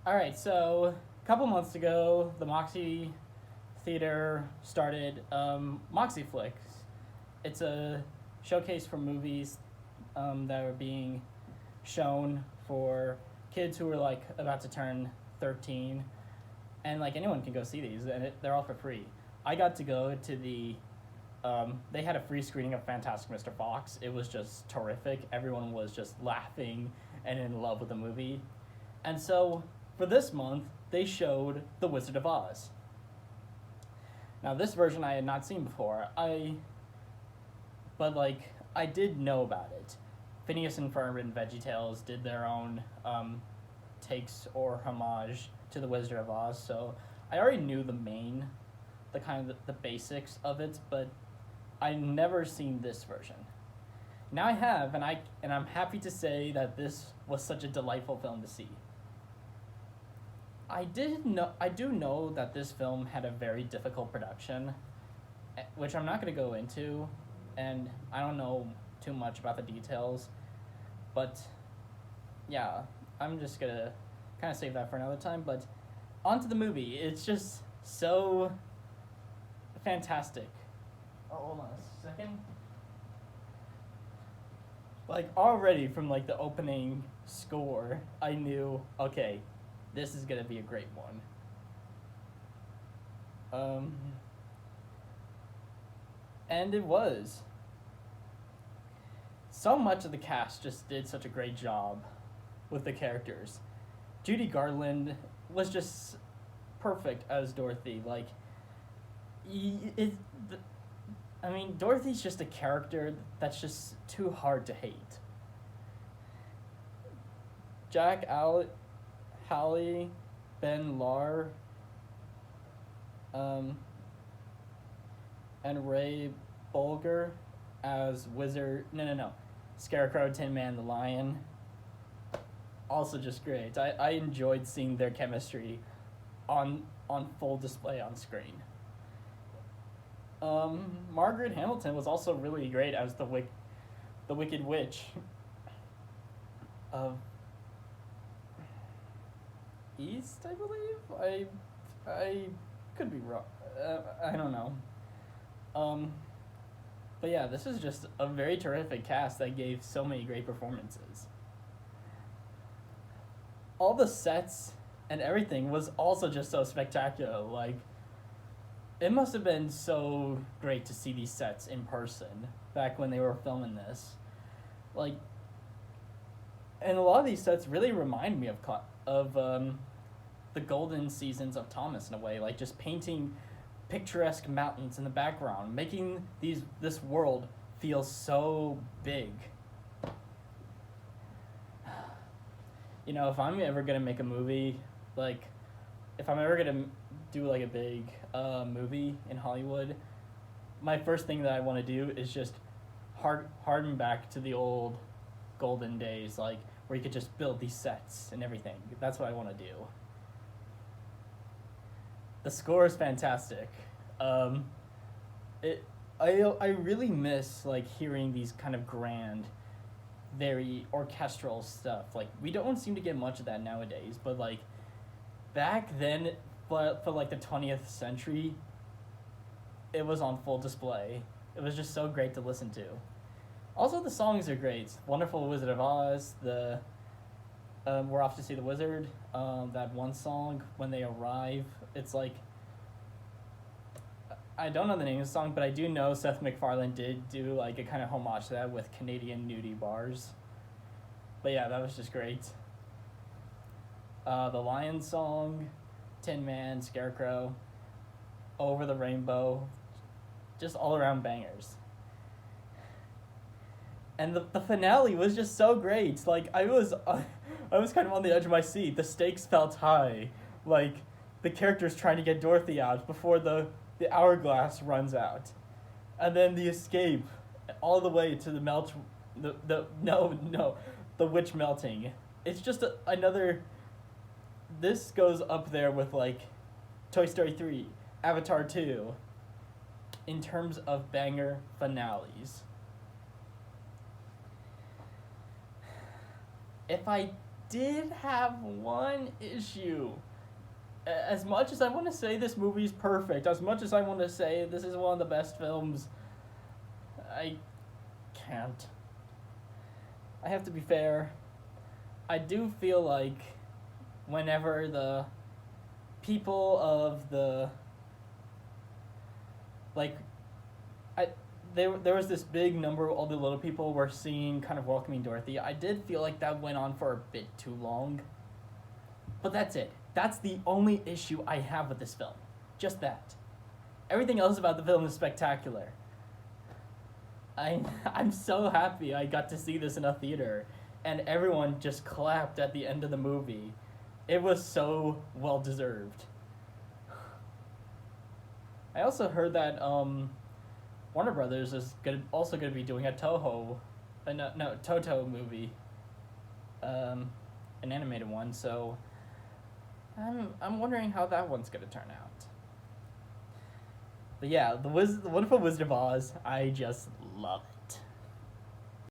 All right, so a couple months ago, the Moxie Theater started Moxie Flicks. It's a showcase for movies that are being shown for kids who are like about to turn 13, and like anyone can go see these, and they're all for free. I got to go to the. They had a free screening of Fantastic Mr. Fox. It was just terrific. Everyone was just laughing and in love with the movie. And so, for this month, they showed The Wizard of Oz. Now, this version I had not seen before. But I did know about it. Phineas and Ferb and VeggieTales did their own takes or homage to The Wizard of Oz, so I already knew the basics of it, but I'd never seen this version. Now I have, and I'm happy to say that this was such a delightful film to see. I do know that this film had a very difficult production, which I'm not going to go into, and I don't know too much about the details, but yeah, I'm just going to kind of save that for another time, but onto the movie. It's just so fantastic. Oh, hold on a second. Like, already from like the opening score, I knew, okay, this is gonna be a great one. And it was. So much of the cast just did such a great job with the characters. Judy Garland was just perfect as Dorothy. Like, Dorothy's just a character that's just too hard to hate. Halle, Ben Lar, and Ray Bolger as Scarecrow, Tin Man, the Lion. Also just great. I enjoyed seeing their chemistry on full display on screen. Margaret Hamilton was also really great as the Wicked Witch of East, I believe. I could be wrong. I don't know. But yeah, this is just a very terrific cast that gave so many great performances. All the sets and everything was also just so spectacular. Like, it must have been so great to see these sets in person back when they were filming this. Like, and a lot of these sets really remind me of the golden seasons of Thomas in a way, like just painting picturesque mountains in the background, making this world feel so big. You know, if I'm ever gonna make a movie, like, if I'm ever gonna do like a big movie in Hollywood, my first thing that I want to do is just harden back to the old golden days, like where you could just build these sets and everything. That's what I want to do. The score is fantastic. I really miss like hearing these kind of grand, very orchestral stuff. Like, we don't seem to get much of that nowadays, but like back then, for like the 20th century, it was on full display. It was just so great to listen to. Also, the songs are great. Wonderful Wizard of Oz, the We're Off to See the Wizard, that one song, When They Arrive. It's like, I don't know the name of the song, but I do know Seth MacFarlane did do like a kind of homage to that with Canadian nudie bars. But yeah, that was just great. The Lion song, Tin Man, Scarecrow, Over the Rainbow, just all around bangers. And the finale was just so great. Like, I was kind of on the edge of my seat. The stakes felt high. Like, the characters trying to get Dorothy out before the hourglass runs out. And then the escape all the way to the witch melting. It's just another. This goes up there with like Toy Story 3, Avatar 2, in terms of banger finales. If I did have one issue. As much as I want to say this movie's perfect, as much as I want to say this is one of the best films, I can't. I have to be fair. I do feel like whenever the people of the there was this big number of all the little people were seen kind of welcoming Dorothy. I did feel like that went on for a bit too long. But that's it. That's the only issue I have with this film. Just that. Everything else about the film is spectacular. I'm so happy I got to see this in a theater, and everyone just clapped at the end of the movie. It was so well deserved. I also heard that Warner Brothers is also gonna be doing a Toho movie, an animated one. So I'm wondering how that one's gonna turn out. But yeah, the Wonderful Wizard of Oz, I just love it.